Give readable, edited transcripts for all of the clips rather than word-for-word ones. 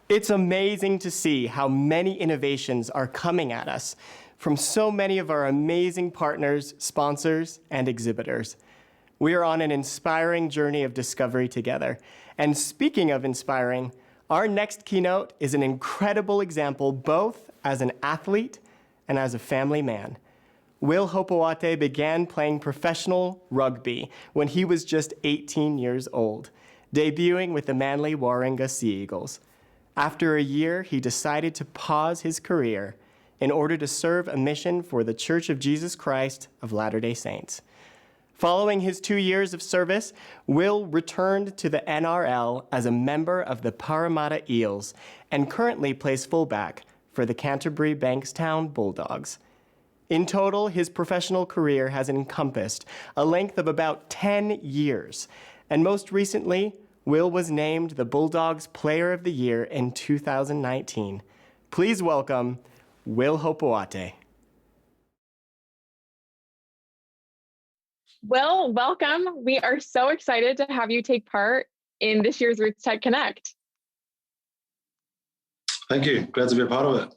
It's amazing to see how many innovations are coming at us from so many of our amazing partners, sponsors, and exhibitors. We are on an inspiring journey of discovery together. And speaking of inspiring, our next keynote is an incredible example both as an athlete and as a family man. Will Hopoate began playing professional rugby when he was just 18 years old, debuting with the Manly Warringah Sea Eagles. After a year, he decided to pause his career in order to serve a mission for the Church of Jesus Christ of Latter-day Saints. Following his 2 years of service, Will returned to the NRL as a member of the Parramatta Eels and currently plays fullback for the Canterbury-Bankstown Bulldogs. In total, his professional career has encompassed a length of about 10 years, and most recently, Will was named the Bulldogs Player of the Year in 2019. Please welcome Will Hopoate. Will, welcome. We are so excited to have you take part in this year's RootsTech Connect. Thank you. Glad to be a part of it.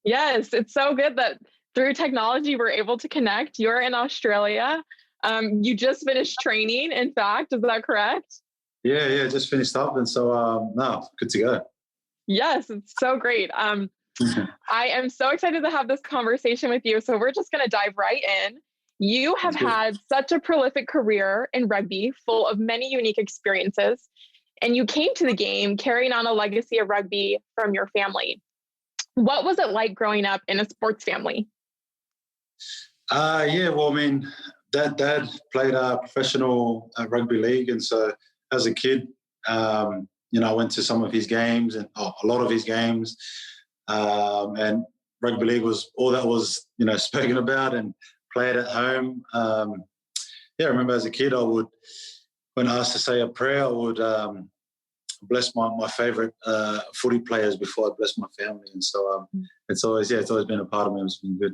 Yes, it's so good that through technology we're able to connect. You're in Australia. You just finished training, in fact. Is that correct? Yeah, just finished up, and so good to go. Yes, it's so great. I am so excited to have this conversation with you. So we're just going to dive right in. You have had such a prolific career in rugby, full of many unique experiences, and you came to the game carrying on a legacy of rugby from your family. What was it like growing up in a sports family? Dad played a professional rugby league, and so as a kid, I went to some of his games and a lot of his games, and rugby league was all that was, spoken about and played at home. I remember as a kid, when asked to say a prayer, I would bless my favourite footy players before I bless my family, and so it's always been a part of me. It's been good.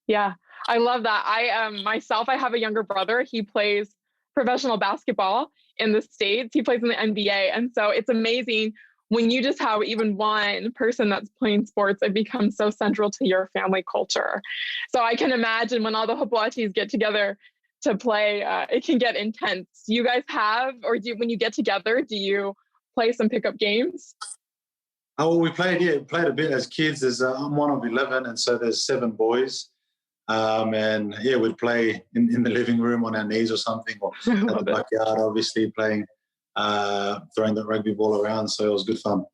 Yeah, I love that. I have a younger brother. He plays professional basketball in the States. He plays in the NBA. And so it's amazing when you just have even one person that's playing sports, it becomes so central to your family culture. So I can imagine when all the Hopoates get together to play, it can get intense. You guys when you get together, do you play some pickup games? We played a bit as kids. I'm one of 11, and so there's 7 boys. We'd play in the living room on our knees or something, or at the backyard, obviously playing, throwing the rugby ball around. So it was good fun.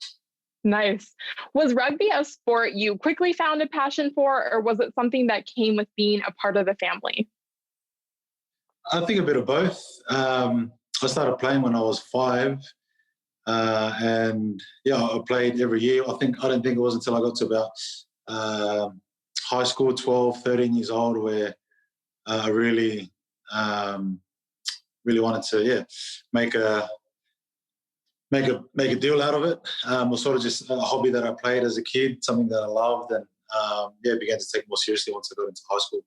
Nice. Was rugby a sport you quickly found a passion for, or was it something that came with being a part of the family? I think a bit of both. I started playing when I was 5, I played every year. I didn't think it was until I got to about high school, 12, 13 years old, where I really wanted to make a deal out of it. It was sort of just a hobby that I played as a kid, something that I loved, and began to take more seriously once I got into high school.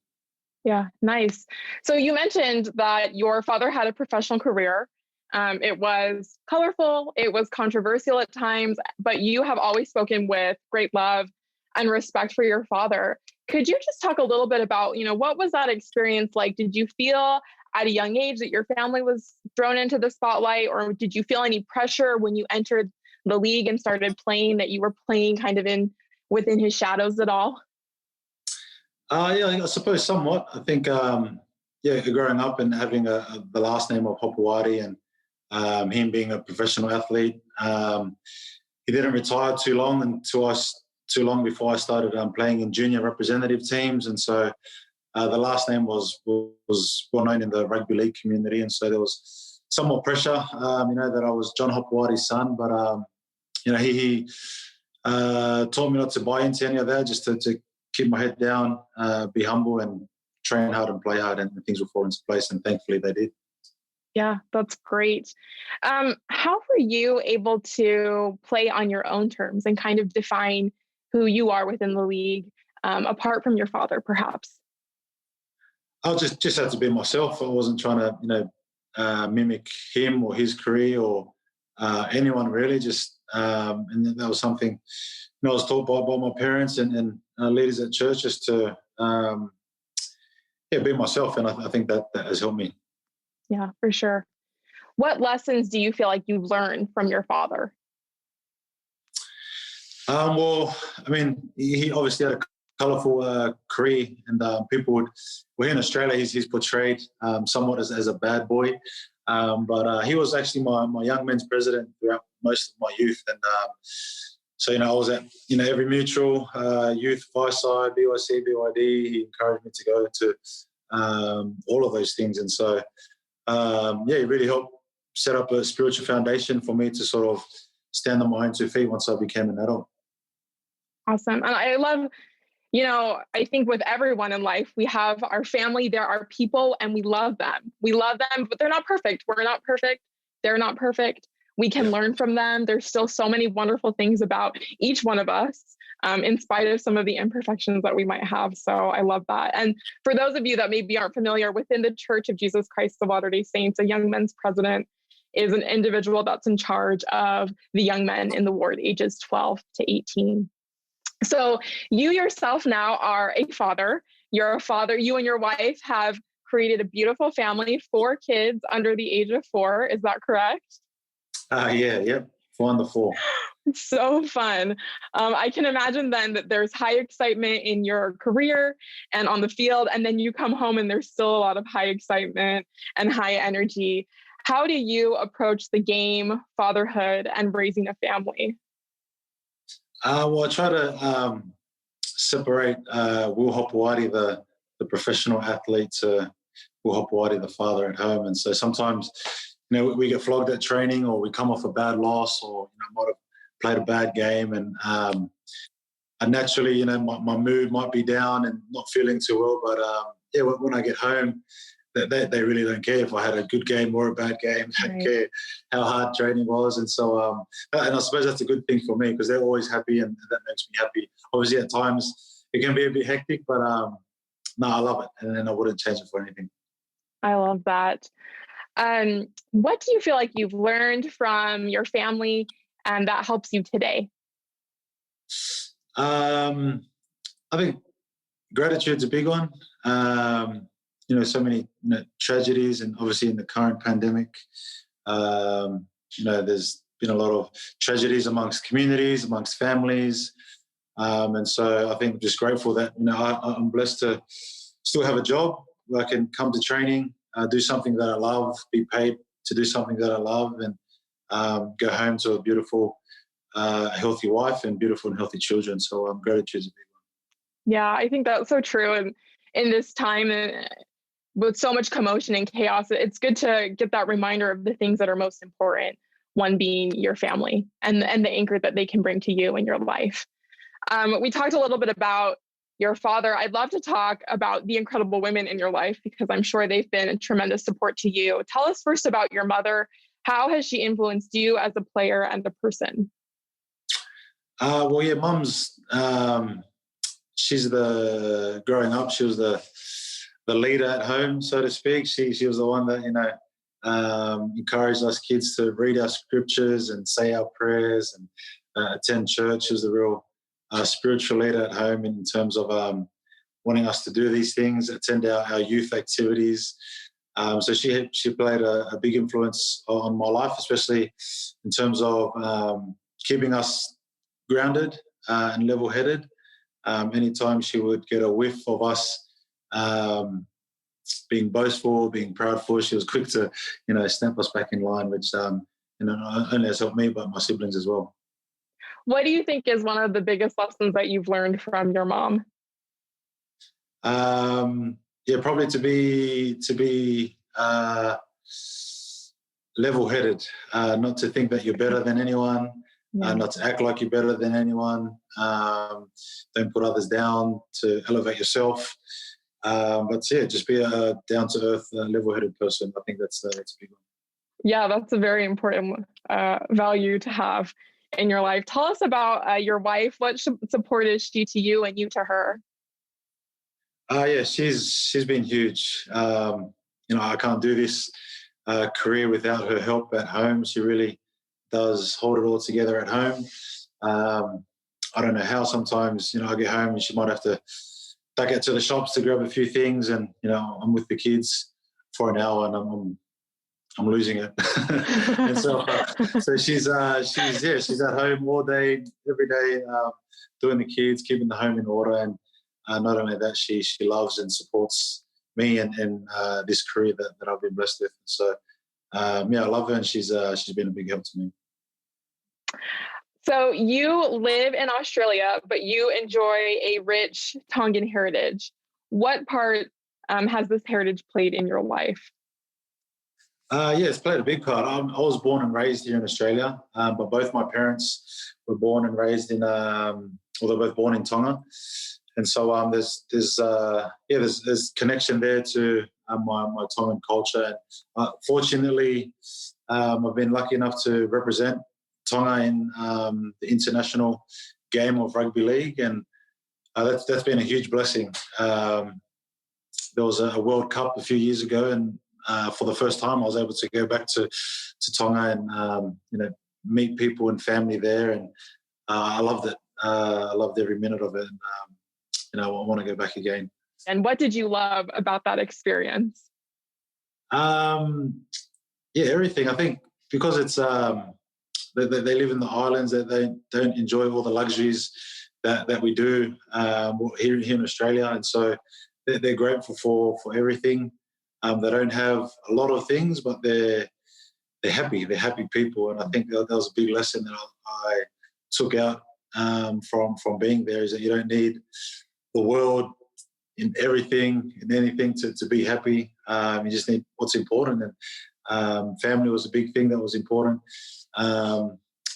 Yeah, nice. So you mentioned that your father had a professional career. It was colorful, it was controversial at times, but you have always spoken with great love and respect for your father. Could you just talk a little bit about, what was that experience like? Did you feel at a young age that your family was thrown into the spotlight, or did you feel any pressure when you entered the league and started playing that you were playing kind of within his shadows at all? I suppose somewhat. I think, growing up and having the last name of Hopoate and him being a professional athlete, he didn't retire too long before I started playing in junior representative teams, and so the last name was well known in the rugby league community, and so there was somewhat pressure, that I was John Hopoate's son, but he taught me not to buy into any of that, just to keep my head down, be humble, and train hard and play hard, and things will fall into place, and thankfully they did. Yeah, that's great. How were you able to play on your own terms and kind of define who you are within the league, apart from your father, perhaps? I just had to be myself. I wasn't trying to, mimic him or his career or anyone really. Just And that was something I was taught by my parents and leaders at church, just to be myself. And I think that has helped me. Yeah, for sure. What lessons do you feel like you've learned from your father? Well, I mean, he obviously had a colourful career, and well, here in Australia, he's portrayed somewhat as a bad boy, but he was actually my young men's president throughout most of my youth, and so I was at every mutual, youth, fireside, BYC, BYD. He encouraged me to go to all of those things, and so he really helped set up a spiritual foundation for me to sort of stand on my own 2 feet once I became an adult. Awesome. And I love, I think with everyone in life, we have our family, there are people, and we love them. We love them, but they're not perfect. We're not perfect. They're not perfect. We can learn from them. There's still so many wonderful things about each one of us, in spite of some of the imperfections that we might have. So I love that. And for those of you that maybe aren't familiar, within the Church of Jesus Christ of Latter-day Saints, a young men's president is an individual that's in charge of the young men in the ward ages 12 to 18. So you yourself now are a father. You're a father. You and your wife have created a beautiful family, 4 kids under the age of 4. Is that correct? Yep. 4 under 4. So fun. I can imagine then that there's high excitement in your career and on the field, and then you come home and there's still a lot of high excitement and high energy. How do you approach the game, fatherhood, and raising a family? Well, I try to separate Will Hopoate, the professional athlete, to Will Hopoate, the father at home. And so sometimes, we get flogged at training, or we come off a bad loss, or might have played a bad game, and naturally, my mood might be down and not feeling too well. But when I get home, they really don't care if I had a good game or a bad game. They don't care how hard training was. And so, and I suppose that's a good thing for me, because they're always happy, and that makes me happy. Obviously, at times it can be a bit hectic, but no, I love it, and I wouldn't change it for anything. I love that. What do you feel like you've learned from your family and that helps you today? I think gratitude's a big one. So many tragedies, and obviously in the current pandemic, there's been a lot of tragedies amongst communities, amongst families, and so I think I'm just grateful that I'm blessed to still have a job where I can come to training, do something that I love, be paid to do something that I love, and go home to a beautiful, healthy wife and beautiful and healthy children. So gratitude's a big one. Yeah, I think that's so true. And in this time, with so much commotion and chaos, it's good to get that reminder of the things that are most important, one being your family and the anchor that they can bring to you in your life. We talked a little bit about your father. I'd love to talk about the incredible women in your life, because I'm sure they've been a tremendous support to you. Tell us first about your mother. How has she influenced you as a player and a person? Mum's, she's growing up, she was the leader at home, so to speak. She was the one that, encouraged us kids to read our scriptures and say our prayers and attend church. She was the real spiritual leader at home in terms of wanting us to do these things, attend our youth activities. So she played a big influence on my life, especially in terms of keeping us grounded and level-headed. Anytime she would get a whiff of us being boastful, being proudful, she was quick to, snap us back in line, which, not only has helped me, but my siblings as well. What do you think is one of the biggest lessons that you've learned from your mom? Probably to be level-headed, not to think that you're better than anyone, not to act like you're better than anyone. Don't put others down to elevate yourself. Just be a down-to-earth, level-headed person. I think that's a big one. Yeah, that's a very important value to have in your life. Tell us about your wife. What support is she to you and you to her? She's been huge. I can't do this career without her help at home. She really does hold it all together at home. I don't know how sometimes, I get home and she might have to duck out to the shops to grab a few things, and, I'm with the kids for an hour and I'm losing it. And so she's at home all day, every day, doing the kids, keeping the home in order. And not only that, she loves and supports me and this career that I've been blessed with. So I love her, and she's been a big help to me. So you live in Australia, but you enjoy a rich Tongan heritage. What part has this heritage played in your life? It's played a big part. I was born and raised here in Australia, but both my parents were born and raised in, they're both born in Tonga. And so there's connection there to my Tongan culture. And fortunately, I've been lucky enough to represent Tonga in the international game of rugby league, and that's been a huge blessing. There was a World Cup a few years ago, and for the first time, I was able to go back to Tonga and meet people and family there, and I loved it. I loved every minute of it, and I want to go back again. And what did you love about that experience? Everything. I think because it's they live in the islands, that they don't enjoy all the luxuries that we do here in Australia, and so they're grateful for everything. They don't have a lot of things, but they're happy. They're happy people, and I think that was a big lesson that I took out from being there, is that you don't need the world in everything, in anything to be happy. You just need what's important, and family was a big thing that was important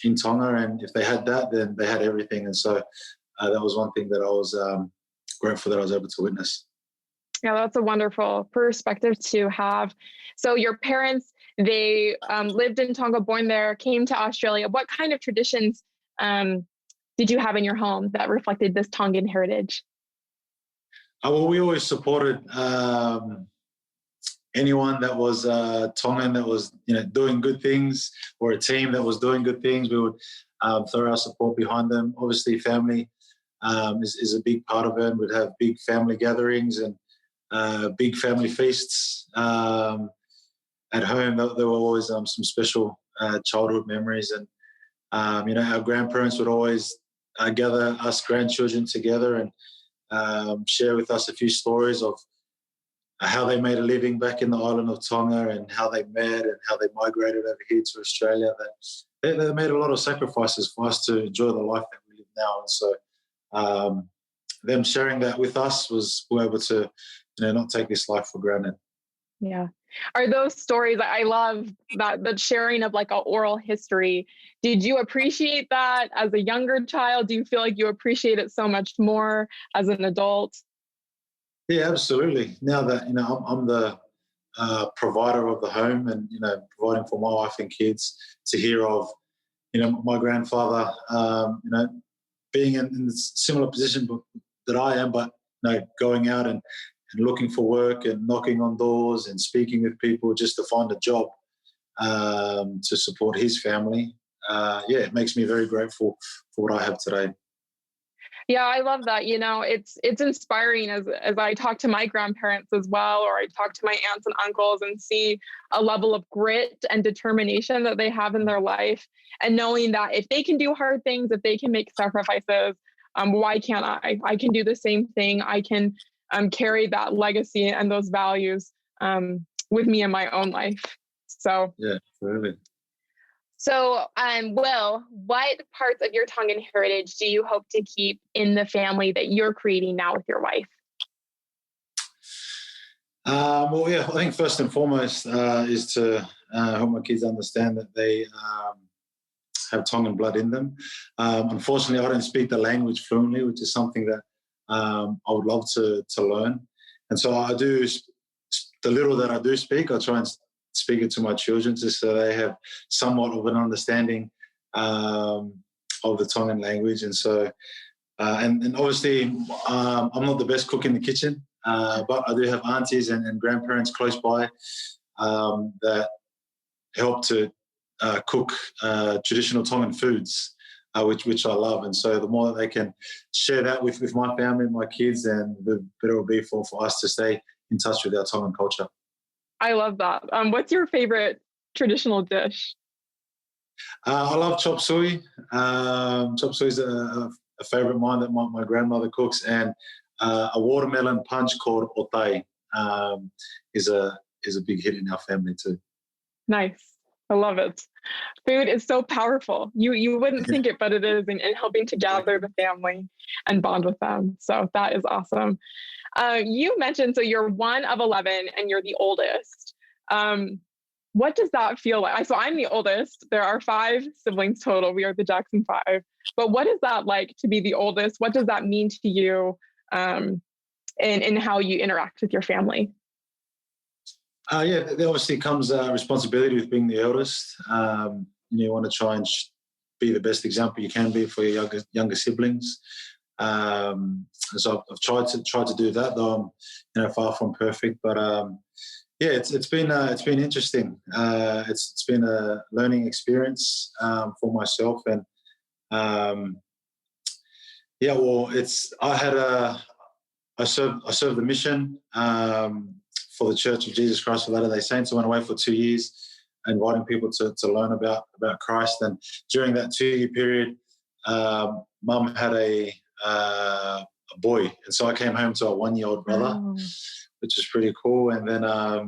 in Tonga, and if they had that, then they had everything. And so that was one thing that I was grateful that I was able to witness. Yeah, that's a wonderful perspective to have. So your parents, they lived in Tonga, born there, came to Australia. What kind of traditions did you have in your home that reflected this Tongan heritage? Well, we always supported anyone that was Tongan that was doing good things, or a team that was doing good things. We would throw our support behind them. Obviously, family is a big part of it. We'd have big family gatherings and big family feasts at home. There were always some special childhood memories, and our grandparents would always gather us grandchildren together and share with us a few stories of how they made a living back in the island of Tonga, and how they met and how they migrated over here to Australia. That they made a lot of sacrifices for us to enjoy the life that we live now. And so them sharing that with us we're able to not take this life for granted. Yeah. Are those stories, I love that sharing of like an oral history. Did you appreciate that as a younger child? Do you feel like you appreciate it so much more as an adult? Yeah, absolutely. Now that, I'm the provider of the home, and, providing for my wife and kids, to hear of, my grandfather, being in a similar position that I am, but, going out and looking for work and knocking on doors and speaking with people just to find a job to support his family. It makes me very grateful for what I have today. Yeah, I love that. It's inspiring as I talk to my grandparents as well, or I talk to my aunts and uncles and see a level of grit and determination that they have in their life, and knowing that if they can do hard things, if they can make sacrifices, why can't I? I can do the same thing. I can carry that legacy and those values with me in my own life. So yeah, really. So, Will, what parts of your Tongan heritage do you hope to keep in the family that you're creating now with your wife? I think first and foremost is to help my kids understand that they have Tongan blood in them. Unfortunately, I don't speak the language fluently, which is something that I would love to learn. And so I do, the little that I do speak, I try and speak it to my children just so they have somewhat of an understanding of the Tongan language. And so, and obviously, I'm not the best cook in the kitchen, but I do have aunties and grandparents close by that help to cook traditional Tongan foods, which I love. And so the more that they can share that with my family and my kids, then the better it will be for us to stay in touch with our Tongan culture. I love that. What's your favorite traditional dish? I love chop suey. Chop suey is a favorite of mine that my grandmother cooks, and a watermelon punch called Hopoate is a big hit in our family too. Nice. I love it. Food is so powerful. You wouldn't think it, but it is in helping to gather the family and bond with them. So that is awesome. You mentioned, so you're one of 11 and you're the oldest. What does that feel like? So I'm the oldest. There are 5 siblings total. We are the Jackson 5. But what is that like to be the oldest? What does that mean to you in how you interact with your family? There obviously comes responsibility with being the eldest. You want to try and be the best example you can be for your younger siblings. So I've tried to do that, though I'm far from perfect. But it's been interesting. It's been a learning experience for myself, and I served the mission for the Church of Jesus Christ of Latter-day Saints. I went away for 2 years, inviting people to learn about Christ. And during that 2-year period, Mum had a boy, and so I came home to a 1-year-old brother, which was pretty cool. And then I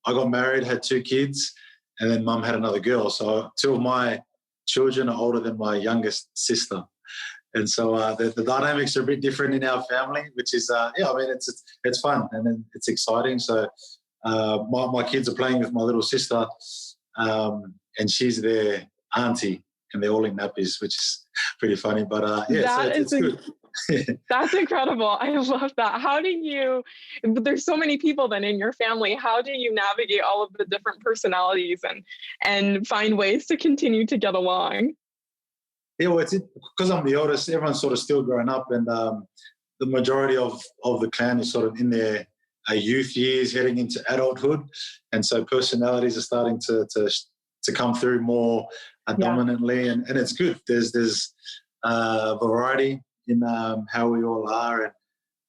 got married, had 2 kids, and then Mum had another girl. So 2 of my children are older than my youngest sister. And so the dynamics are a bit different in our family, which is, it's fun and it's exciting. So my kids are playing with my little sister, and she's their auntie, and they're all in nappies, which is pretty funny. But it's good. That's incredible. I love that. There's so many people then in your family. How do you navigate all of the different personalities and find ways to continue to get along? Yeah, well, it's because I'm the oldest, everyone's sort of still growing up, and the majority of the clan is sort of in their youth years heading into adulthood. And so personalities are starting to come through more dominantly, and it's good. There's variety in how we all are. And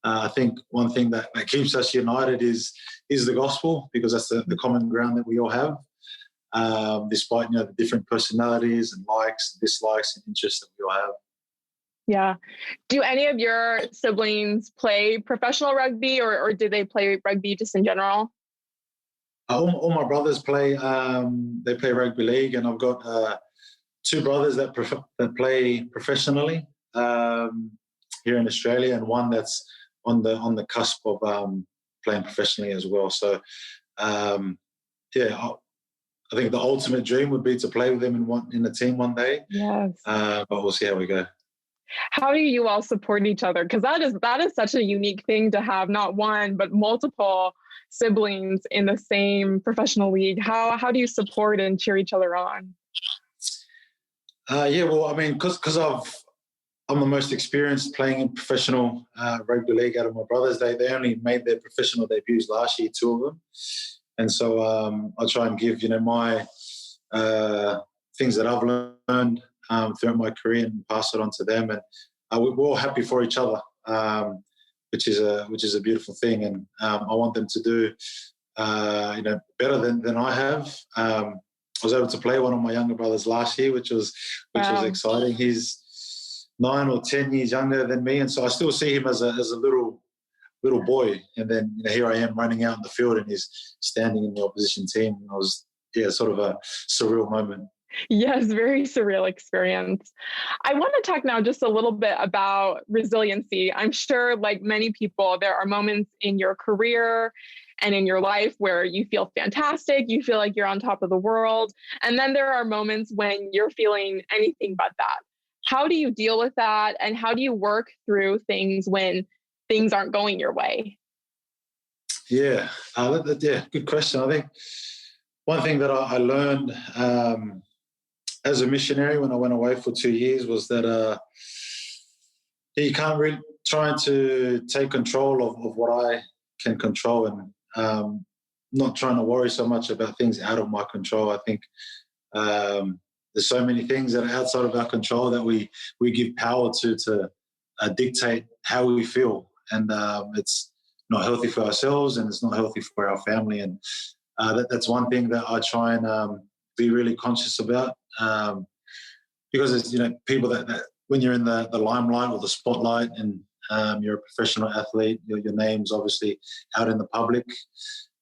I think one thing that keeps us united is the gospel, because that's the common ground that we all have. Despite the different personalities and likes and dislikes and interests that we all have. Yeah. Do any of your siblings play professional rugby, or do they play rugby just in general? All my brothers play. They play rugby league, and I've got 2 brothers that play professionally here in Australia, and one that's on the cusp of playing professionally as well. So I think the ultimate dream would be to play with them in a team one day. Yes. But we'll see how we go. How do you all support each other? Because that is such a unique thing to have not one, but multiple siblings in the same professional league. How do you support and cheer each other on? Because I'm the most experienced playing in professional rugby league out of my brothers. They only made their professional debuts last year, 2 of them. And so I try and give, my things that I've learned throughout my career and pass it on to them. And we're all happy for each other, which is a beautiful thing. And I want them to do, better than I have. I was able to play one of my younger brothers last year, which was exciting. He's 9 or 10 years younger than me, and so I still see him as a little boy, and then here I am running out in the field and he's standing in the opposition team. And it was sort of a surreal moment. Yes, very surreal experience. I want to talk now just a little bit about resiliency. I'm sure, like many people, there are moments in your career and in your life where you feel fantastic, you feel like you're on top of the world, and then there are moments when you're feeling anything but that. How do you deal with that, and how do you work through things when things aren't going your way? Yeah, good question. I think one thing that I learned as a missionary when I went away for 2 years was that you can't really try to take control of what I can control, and not trying to worry so much about things out of my control. I think There's so many things that are outside of our control that we give power to dictate how we feel, and it's not healthy for ourselves, and it's not healthy for our family. And that's one thing that I try and be really conscious about, because it's, people that when you're in the limelight or the spotlight, and you're a professional athlete, your name's obviously out in the public,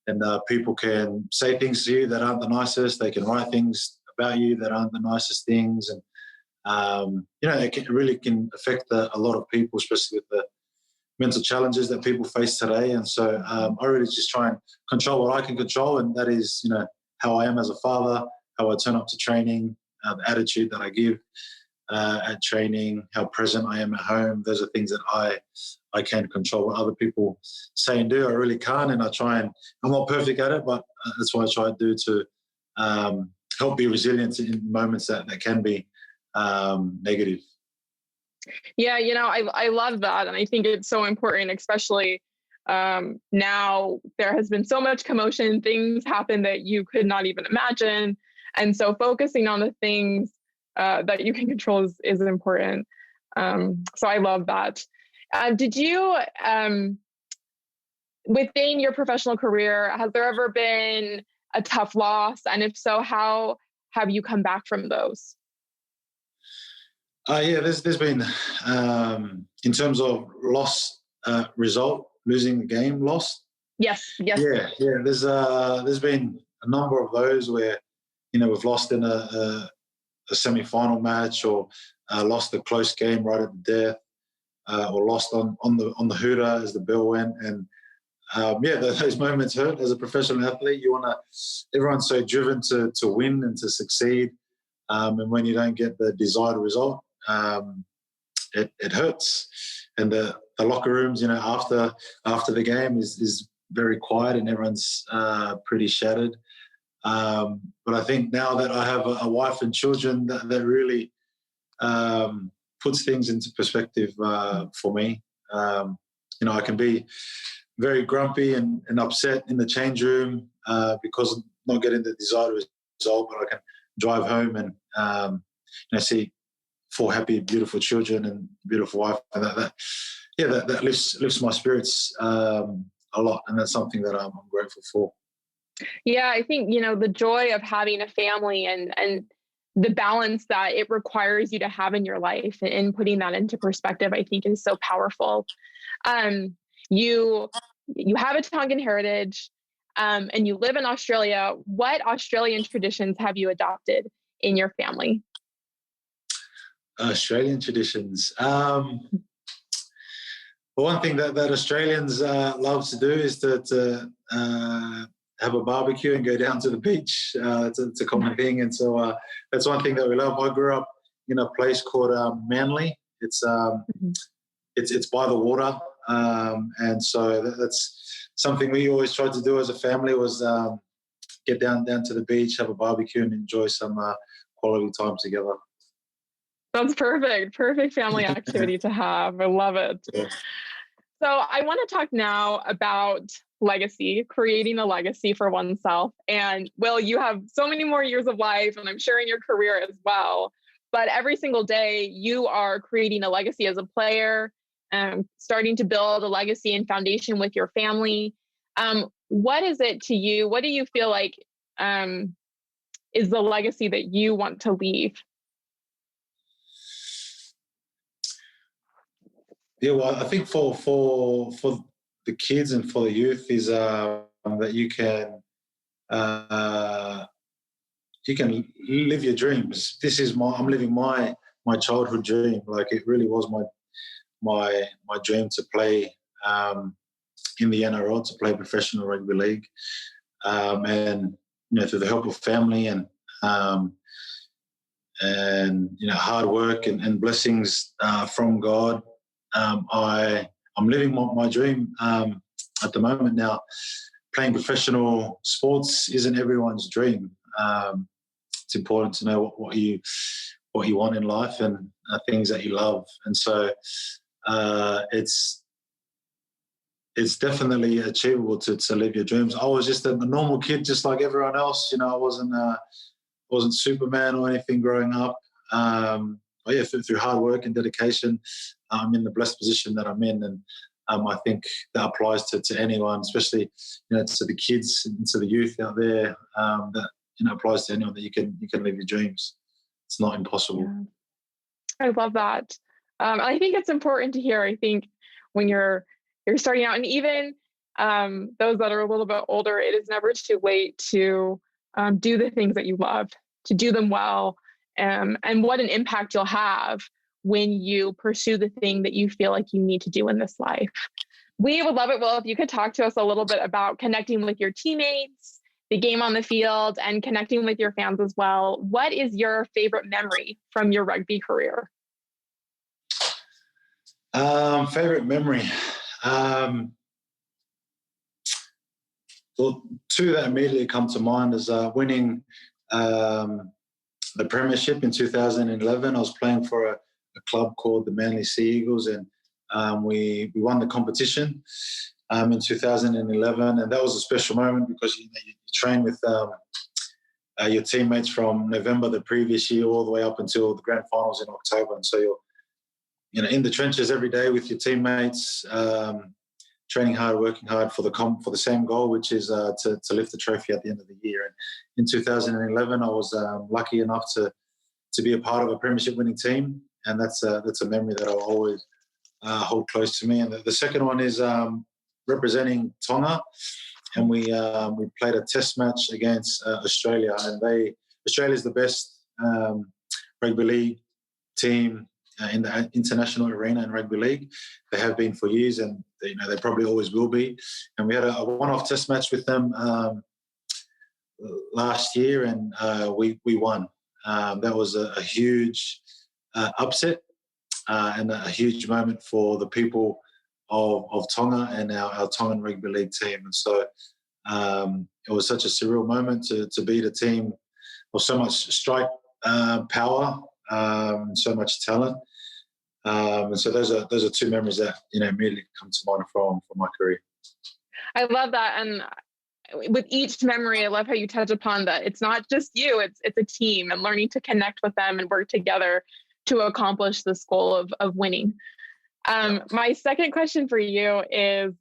and people can say things to you that aren't the nicest. They can write things about you that aren't the nicest things, and it really can affect a lot of people, especially with the mental challenges that people face today. And so I really just try and control what I can control, and that is, how I am as a father, how I turn up to training, the attitude that I give at training, how present I am at home. Those are things that I can control. What other people say and do, I really can't, and I try and, I'm not perfect at it, but that's what I try to do to help be resilient in moments that can be negative. Yeah, I love that. And I think it's so important, especially now there has been so much commotion, things happen that you could not even imagine. And so focusing on the things that you can control is important. So I love that. Did you, within your professional career, has there ever been a tough loss? And if so, how have you come back from those? Yeah, there's been, in terms of loss result, losing the game, lost. Yes. Yeah. There's been a number of those where, we've lost in a semi-final match, or lost a close game right at the death, or lost on the hooter as the bell went. And those moments hurt as a professional athlete. Everyone's so driven to win and to succeed. And when you don't get the desired result, it hurts. And the locker rooms, after the game is very quiet, and everyone's pretty shattered. But I think now that I have a wife and children, that really puts things into perspective for me. I can be very grumpy and upset in the change room because of not getting the desired result, but I can drive home and see 4 happy, beautiful children and beautiful wife, and that lifts my spirits a lot, and that's something that I'm grateful for. Yeah, I think the joy of having a family and the balance that it requires you to have in your life, and putting that into perspective, I think is so powerful. You have a Tongan heritage, and you live in Australia. What Australian traditions have you adopted in your family? Australian traditions. One thing that Australians love to do is to have a barbecue and go down to the beach. It's a common thing, and so that's one thing that we love. I grew up in a place called Manly. It's by the water, and so that's something we always tried to do as a family, was get down to the beach, have a barbecue, and enjoy some quality time together. That's perfect family activity to have. I love it. Yeah. So I want to talk now about legacy, creating a legacy for oneself. And Will, you have so many more years of life, and I'm sure in your career as well. But every single day you are creating a legacy as a player, starting to build a legacy and foundation with your family. What is it to you? What do you feel like is the legacy that you want to leave? Yeah, well, I think for the kids and for the youth is that you can live your dreams. I'm living my childhood dream. Like, it really was my dream to play in the NRL, to play professional rugby league, and through the help of family and hard work and blessings from God. I'm living my dream at the moment now. Playing professional sports isn't everyone's dream. It's important to know what you want in life and things that you love, and so it's definitely achievable to live your dreams. I was just a normal kid, just like everyone else. I wasn't Superman or anything growing up. But yeah, through hard work and dedication, I'm in the blessed position that I'm in, and I think that applies to anyone, especially to the kids and to the youth out there. That applies to anyone, that you can live your dreams. It's not impossible. Yeah. I love that. I think it's important to hear. I think when you're starting out, and even those that are a little bit older, it is never too late to do the things that you love, to do them well, and what an impact you'll have when you pursue the thing that you feel like you need to do in this life. We would love it, Will, if you could talk to us a little bit about connecting with your teammates, the game on the field, and connecting with your fans as well. What is your favorite memory from your rugby career? Favorite memory. Well, two that immediately come to mind is winning the premiership in 2011. I was playing for a club called the Manly Sea Eagles, and we won the competition in 2011, and that was a special moment because you train with your teammates from November the previous year all the way up until the grand finals in October, and so you're in the trenches every day with your teammates, training hard, working hard for the same goal, which is to lift the trophy at the end of the year. And in 2011, I was lucky enough to be a part of a premiership winning team, and that's a memory that I'll always hold close to me. And the second one is representing Tonga, and we played a test match against Australia, and Australia's the best rugby league team in the international arena in rugby league. They have been for years, and they probably always will be. And we had a one-off test match with them last year, and we won. That was a huge upset and a huge moment for the people of Tonga and our Tongan rugby league team. And so it was such a surreal moment to beat a team of so much strike power, so much talent. And so those are two memories that immediately come to mind from my career. I love that, and with each memory, I love how you touch upon that. It's not just you; it's a team, and learning to connect with them and work together to accomplish this goal of winning. My second question for you is: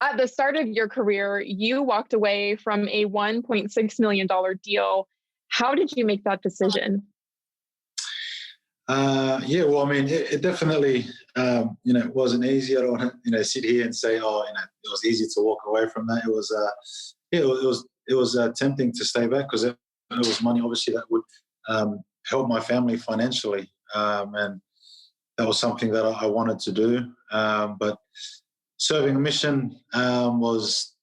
at the start of your career, you walked away from a $1.6 million deal. How did you make that decision? Yeah, well, I mean, it definitely, wasn't easy. I don't want to, sit here and say, it was easy to walk away from that. It was tempting to stay back because it was money, obviously, that would help my family financially, and that was something that I wanted to do. But serving a mission was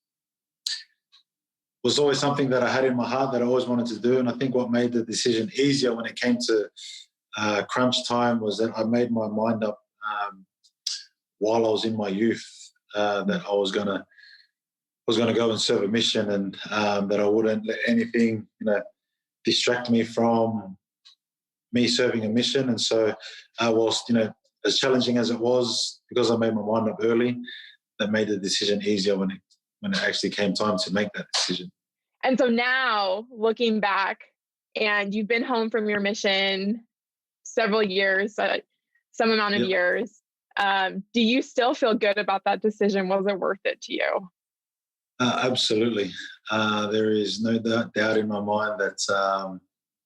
always something that I had in my heart that I always wanted to do, and I think what made the decision easier when it came to crunch time was that I made my mind up while I was in my youth that I was gonna go and serve a mission, and that I wouldn't let anything distract me from me serving a mission. And so whilst as challenging as it was, because I made my mind up early, that made the decision easier when it actually came time to make that decision. And so now, looking back, and you've been home from your mission several years, some amount of years. Do you still feel good about that decision? Was it worth it to you? Absolutely. There is no doubt in my mind that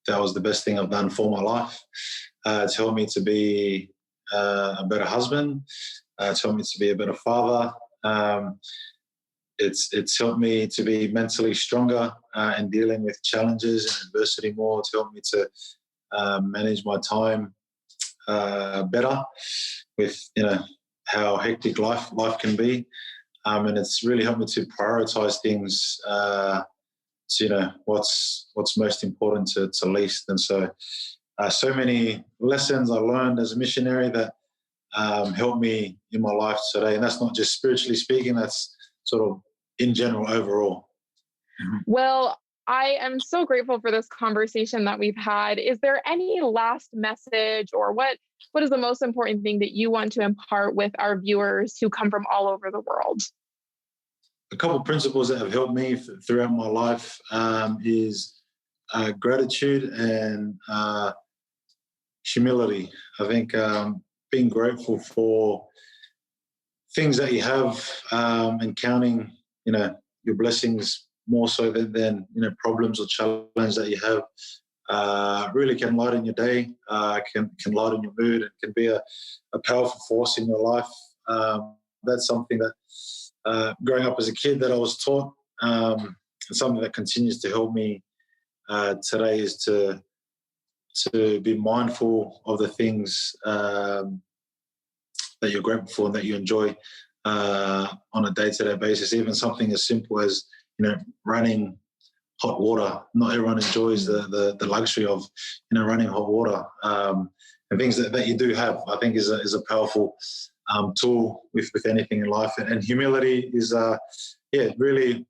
that was the best thing I've done for my life. It's helped me to be a better husband. It's helped me to be a better father. It's helped me to be mentally stronger in dealing with challenges and adversity more. It's helped me to manage my time better with how hectic life can be, and it's really helped me to prioritize things to what's most important to least. And so so many lessons I learned as a missionary that helped me in my life today, and that's not just spiritually speaking, that's sort of in general overall. Well, I am so grateful for this conversation that we've had. Is there any last message, or what is the most important thing that you want to impart with our viewers who come from all over the world? A couple of principles that have helped me throughout my life is gratitude and humility. I think being grateful for things that you have and counting, your blessings more so than problems or challenges that you have really can lighten your day, can lighten your mood, and can be a powerful force in your life. That's something that growing up as a kid that I was taught, and something that continues to help me today is to be mindful of the things that you're grateful for and that you enjoy on a day-to-day basis. Even something as simple as running hot water. Not everyone enjoys the luxury of running hot water, and things that you do have. I think is a powerful tool with anything in life. And humility is really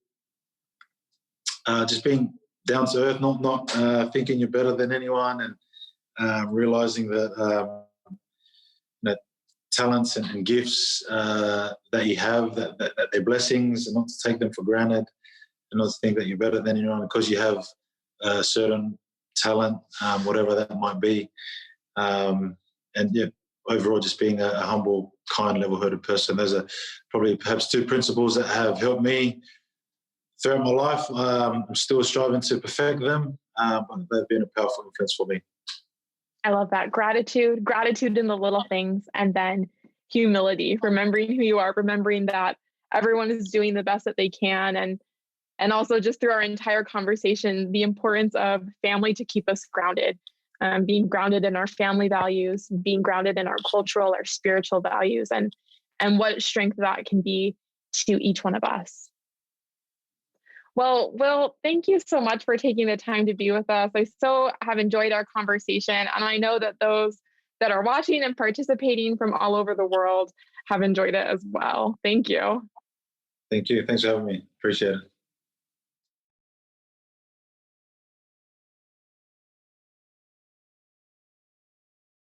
just being down to earth, not thinking you're better than anyone, and realizing that talents and gifts that you have, that they're blessings, and not to take them for granted, and not to think that you're better than anyone because you have a certain talent, whatever that might be. Overall, just being a humble, kind, level-headed person. Those are probably perhaps two principles that have helped me throughout my life. I'm still striving to perfect them, but they've been a powerful influence for me. I love that. Gratitude in the little things, and then humility, remembering who you are, remembering that everyone is doing the best that they can. And also just through our entire conversation, the importance of family to keep us grounded, being grounded in our family values, being grounded in our cultural, our spiritual values, and what strength that can be to each one of us. Well, Will, thank you so much for taking the time to be with us. I so have enjoyed our conversation, and I know that those that are watching and participating from all over the world have enjoyed it as well. Thank you. Thank you. Thanks for having me. Appreciate it.